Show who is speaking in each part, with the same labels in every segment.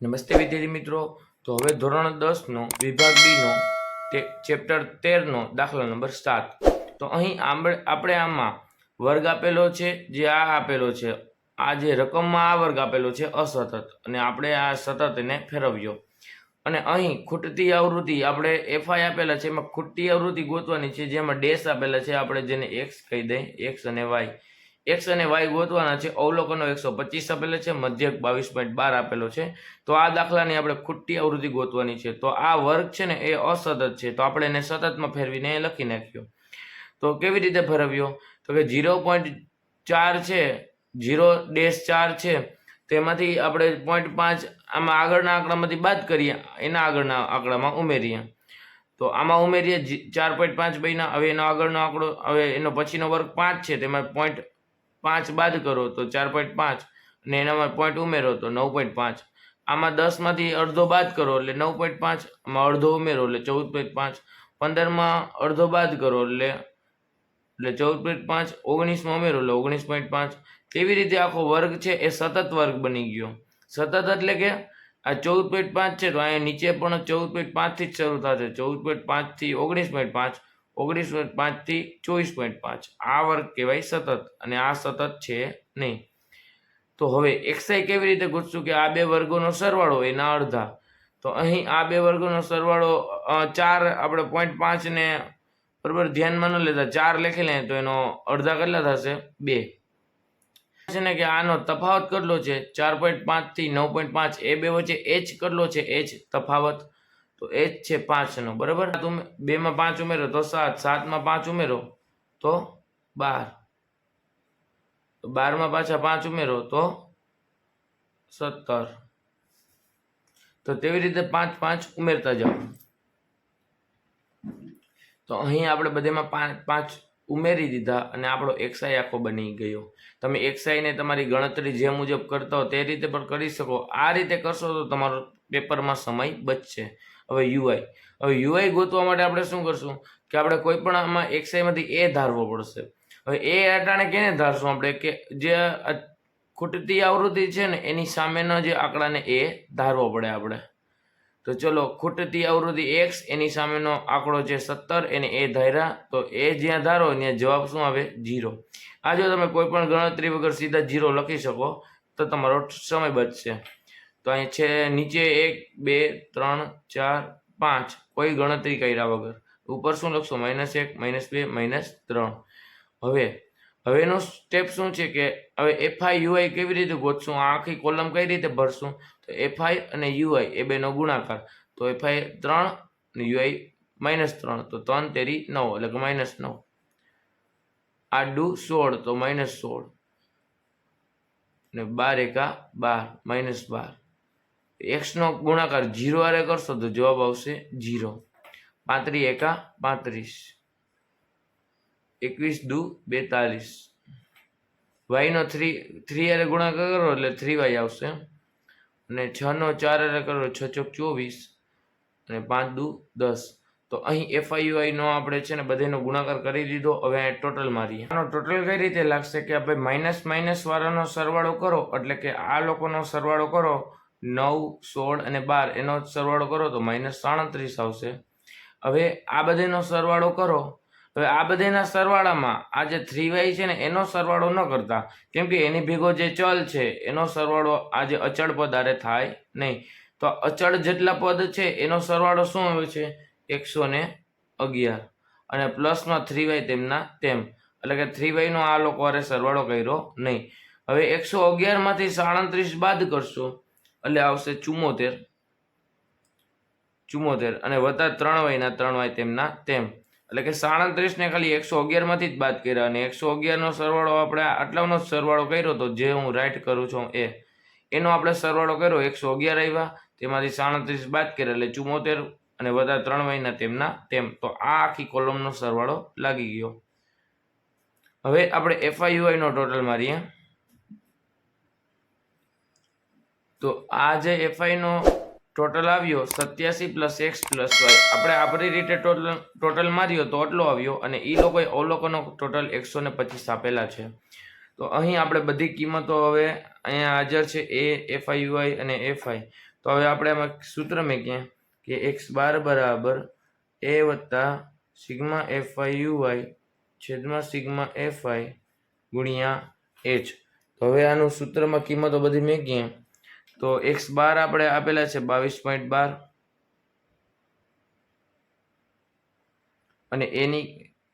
Speaker 1: નમસ્તે વિદ્યાર્થી મિત્રો। તો હવે ધોરણ 10 નો વિભાગ બી નો ચેપ્ટર 13 નો દાખલા નંબર 7। તો અહીં આપણે આમાં વર્ગ આપેલો છે, જે આ આપેલો છે, આ જે રકમમાં આ વર્ગ આપેલો છે અસતત, અને આપણે આ સતત એને ફેરવ્યો, અને અહીં ખૂટતી આવૃત્તિ આપણે એફઆઈ આપેલા છે, એમાં ખૂટતી આવૃત્તિ ગોતવાની છે, જેમાં ડેશ આપેલા છે, આપણે જેને એક્સ કહી દઈએ, એક્સ અને વાય। એક્સ અને વાય ગોતવાના છે। અવલોકનો 125 આપેલા છે, મધ્યક 22.12 આપેલો છે। તો આ દાખલાની આપણે ખૂટતી આવૃત્તિ ગોતવાની છે। તો આ વર્ગ છે ને એ અસતત છે, તો આપણે એને સતતમાં ફેરવીને લખી નાખ્યો। તો કેવી રીતે ફેરવ્યો? તો કે 0.4 છે, 0.4 છે, તેમાંથી આપણે 0.5 આમાં આગળના આંકડામાંથી બાદ કરીએ, એના આગળના આંકડામાં ઉમેરીએ। તો આમાં ઉમેરીએ 4.5 બન્યા। હવે એનો આગળનો આંકડો, હવે એનો પછીનો વર્ગ 5 છે, તેમાં 0.5 બાદ કરો તો 4.5, અને એનામાં પોઈન્ટ ઉમેરો તો 9.5। આમાં 10 માંથી અડધો બાદ કરો એટલે 9.5, આમાં અડધો ઉમેરો એટલે 14.5, 15માં અડધો બાદ કરો એટલે 14.5, 19માં ઉમેરો એટલે 19.5। તેવી રીતે આખો વર્ગ છે એ સતત વર્ગ બની ગયો। સતત એટલે કે આ 14.5 છે, તો અહીંયા નીચે પણ 14.5 થી જ શરૂ થશે, 14.5 થી 19.5, 19.5 થી 24.5। આ વર્ગ કહેવાય સતત, અને આ સતત છે નહીં। તો હવે એક્સઆઈ કેવી રીતે ગોતશું? કે આ બે વર્ગોનો સરવાળો એના અડધા। તો અહીં આ બે વર્ગોનો સરવાળો 4, આપણે 0.5 ને બરાબર ધ્યાનમાં ન લેતા 4 લખી લઈએ, તો એનો અડધા કેટલા થશે? 2 છે ને। કે આનો તફાવત કેટલો છે? 4.5 થી 9.5, એ બે વચ્ચે એચ કેટલો છે? એચ તફાવત, તો એચ છે 5 નો, બરાબર। 2 માં 5 ઉમેરો તો 7, 7 માં 5 ઉમેરો તો 12, 12 માં પાછા 5 ઉમેરો તો 17। તો તેવી રીતે 5 5 ઉમેરતા જાઓ। તો અહીં આપણે બધેમાં 5 5 ઉમેરી દીધા, અને આપણો એક્સઆઈ આખો બની ગયો। તમે એક્સઆઈને તમારી ગણતરી જે મુજબ કરતા હો તે રીતે પણ કરી શકો। આ રીતે કરશો તો તમારો પેપરમાં સમય બચશે। હવે યુઆઈ ગોતવા માટે આપણે શું કરશું? કે આપણે કોઈ પણ આમાં એક્સઆઈમાંથી એ ધારવો પડશે। હવે એ અટાણે કેને ધારશું આપણે? કે જે ખૂટતી આવૃત્તિ છે ને એની સામેના જે આંકડાને એ ધારવો પડે આપણે। તો ચલો, ખૂટતી આવૃત્તિ એક્સ, એની સામેનો આંકડો છે 17, એને એ ધાર્યા, તો એ જ્યાં ધારો ત્યાં જવાબ શું આવે? 0। આ જો તમે કોઈ પણ ગણતરી વગર સીધા 0 લખી શકો તો તમારો સમય બચશે। તો અહીં છે નીચે 1 2 3 4 5, કોઈ ગણતરી કર્યા વગર। ઉપર શું લખશો? -1 -2 -3। હવેનો સ્ટેપ શું છે? કે હવે એફઆઈ યુઆઈ કેવી રીતે ગોતશું? આ આખી કોલમ કઈ રીતે ભરશું? તો એફઆઈ અને યુઆઈ એ બેનો ગુણાકાર, તો એફઆઈ 3 અને યુઆઈ -3, તો 3 તેરી 9 એટલે કે -9। આડું 16 તો -16, ને 12 એકા 12, -12। એક્સ નો ગુણાકાર 0 હારે કરશો તો જવાબ આવશે 0। 35 એકા 35, 21 દુ 42। વાય નો 3 હારે ગુણાકાર કરો એટલે 3y આવશે, અને 6 નો 4 હારે કરો 6 ચોક 24, અને 5 દુ 10। તો અહીં એફઆઈયુઆઈ નો આપણે છે ને બધેનો ગુણાકાર કરી દીધો। હવે ટોટલ મારીએ। આનો ટોટલ કઈ રીતે લાગશે? કે આપણે માઇનસ માઇનસ વાળાનો સરવાળો કરો, એટલે કે આ લોકોનો સરવાળો કરો 9, 16 અને 12, એનો સરવાળો કરો તો -37 આવશે। હવે આ બધેનો સરવાળો કરો। હવે આ બધાના સરવાળામાં આ જે 3y છે ને એનો સરવાળો ન કરતા, કેમ કે એની ભેગો જે ચલ છે એનો સરવાળો આ જે અચળ પદ આરે થાય નહીં। તો અચળ જેટલા પદ છે એનો સરવાળો શું આવે છે? 111, અને પ્લસમાં 3y તેમના તેમ, એટલે કે 3y નો આ લોકો આરે સરવાળો કર્યો નહીં। હવે 111 માંથી 37 બાદ કરશો એટલે આવશે 74, અને વત્તા 3y ના 3y તેમના તેમ, એટલે કે 37 ને ખાલી 111 માંથી જ બાદ કર્યા, અને 111 નો સરવાળો આપણે આટલાનો સરવાળો કર્યો તો જે હું રાઈટ કરું છું એનો આપણે સરવાળો કર્યો 111 આવ્યા, તેમાંથી 37 બાદ કર્યા એટલે 74, અને બધા 3y ના તેમના તેમ। તો આ આખી કોલમનો સરવાળો લાગી ગયો। હવે આપણે એફઆઈયુઆઈ નો ટોટલ મારીએ। તો આ જે એફઆઈ નો ટોટલ આવ્યો 87 + x + y, આપણે આપણી રીતે ટોટલ માર્યો તો આટલો આવ્યો, અને એ લોકોએ અવલોકનો ટોટલ 125 આપેલા છે। તો અહીં આપણે બધી કિંમતો હવે અહીંયા હાજર છે, એ એફઆઈયુઆઈ અને એફઆઈ, તો તો હવે આપણે આમાં સૂત્ર મેકીએ કે એક્સ બાર બરાબર એ વત્તા sigma F Y U Y છેદમાં સિગ્મા એફ વાય ગુણ્યા એચ. તો હવે આનું સૂત્રમાં કિંમતો બધી મેકીએ તો એક્સ બાર આપણે આપેલા છે 22.12 અને એની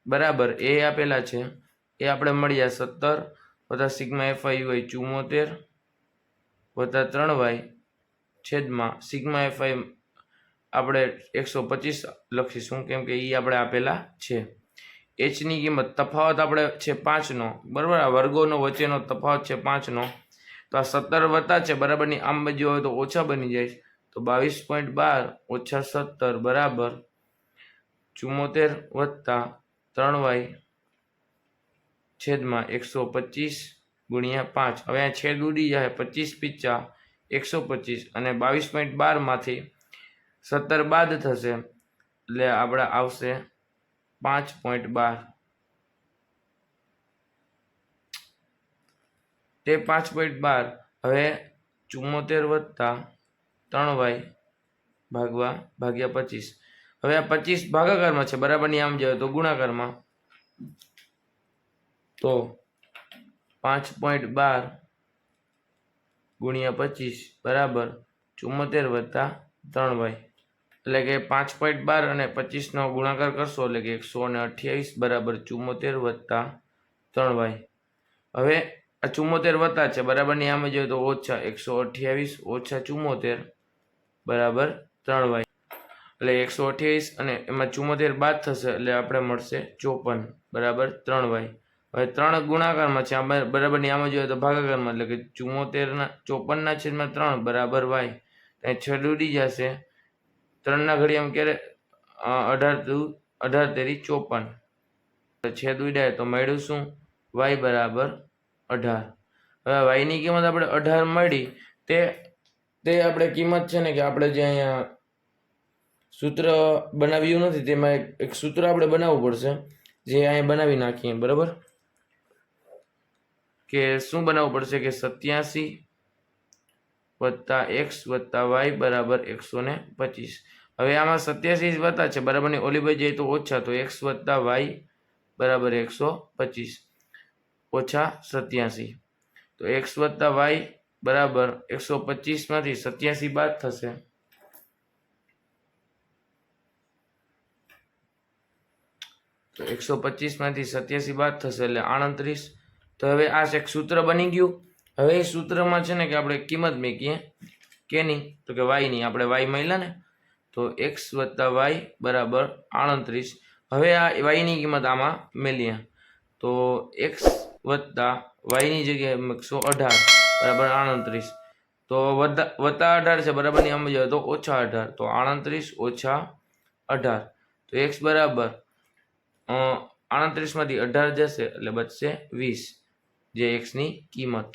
Speaker 1: બરાબર એ આપેલા છે એ આપણે મળ્યા 17 વત્તા સિગ્મા એફ આઈ યુ 74 વત્તા 3y છેદમાં સિગ્મા એફ આઈ આપણે 125 લખીશું કેમ કે એ આપણે આપેલા છે. એચની કિંમત તફાવત આપણે છે 5નો, બરાબર, આ વર્ગોનો વચ્ચેનો તફાવત છે 5નો. તો આ 17 વત્તા છે બરાબરની આમ બાજુ હોય તો ઓછા બની જાય. તો 22.12 ઓછા 17 બરાબર 74 વત્તા 3y છેદમાં 125 ગુણ્યા 5. હવે આ છેદ ઉડી જાય 25 પિચ્ચા 125 અને 22.12 માંથી 17 બાદ થશે એટલે આપણે આવશે 5.12. તે 5.12 હવે 74 વત્તા 3y ભાગ્યા 25. હવે આ 25 ભાગાકારમાં છે બરાબરની આમ જાય તો ગુણાકારમાં. તો 5.12 ગુણ્યા 25 બરાબર 74 વત્તા 3y. એટલે કે 5.12 અને 25નો ગુણાકાર કરશો એટલે કે 128 બરાબર 74 વત્તા 3y. હવે આ 74 વત્તા છે બરાબરની આમ જોઈએ તો ઓછા 128 ઓછા 74 બરાબર 3y. એટલે 128 અને એમાં 74 બાદ થશે એટલે આપણે મળશે 54 બરાબર 3y. હવે 3 ગુણાકારમાં છે બરાબરની આમ જોઈએ તો ભાગાકારમાં એટલે કે 54/3 બરાબર y. ત્યાં છેદ ઉડી જશે 3 ઘડિયામાં ક્યારે 18 તેરી 54 છેદ ઉડાય તો મળ્યું શું y બરાબર 18. હવે y ની કિંમત આપણે 18 મળી તે આપણે કિંમત છે ને કે આપણે જે અહીંયા સૂત્ર બનાવ્યું નથી તેમાં એક સૂત્ર આપણે બનાવવું પડશે જે અહીંયા બનાવી નાખીએ બરાબર. કે શું બનાવવું પડશે કે 87 વત્તા x વત્તા y બરાબર 125. હવે આમાં 87 વત્તા છે બરાબરની ઓલી બાજુ જાય તો ઓછા તો x વત્તા y બરાબર 125 ઓછા 87. તો x વત્તા y બરાબર 125 માંથી 87 બાદ થશે તો 125 માંથી 87 બાદ થશે એટલે 38. તો હવે આ એક સૂત્ર બની ગયું. હવે એ સૂત્રમાં છે ને કે આપણે કિંમત મેકીએ કેની તો કે y ની. આપણે y મળ્યા ને તો x વત્તા y બરાબર 38. હવે આ y ની કિંમત આમાં મેલીએ તો x વત્તા y ની જગ્યાએ 118 બરાબર 38. તો વત્તા 18 છે બરાબરની આમ જાય તો ઓછા 18 તો 38 ઓછા 18. તો x બરાબર 38 માંથી 18 જશે એટલે બચશે 20 જે x ની કિંમત.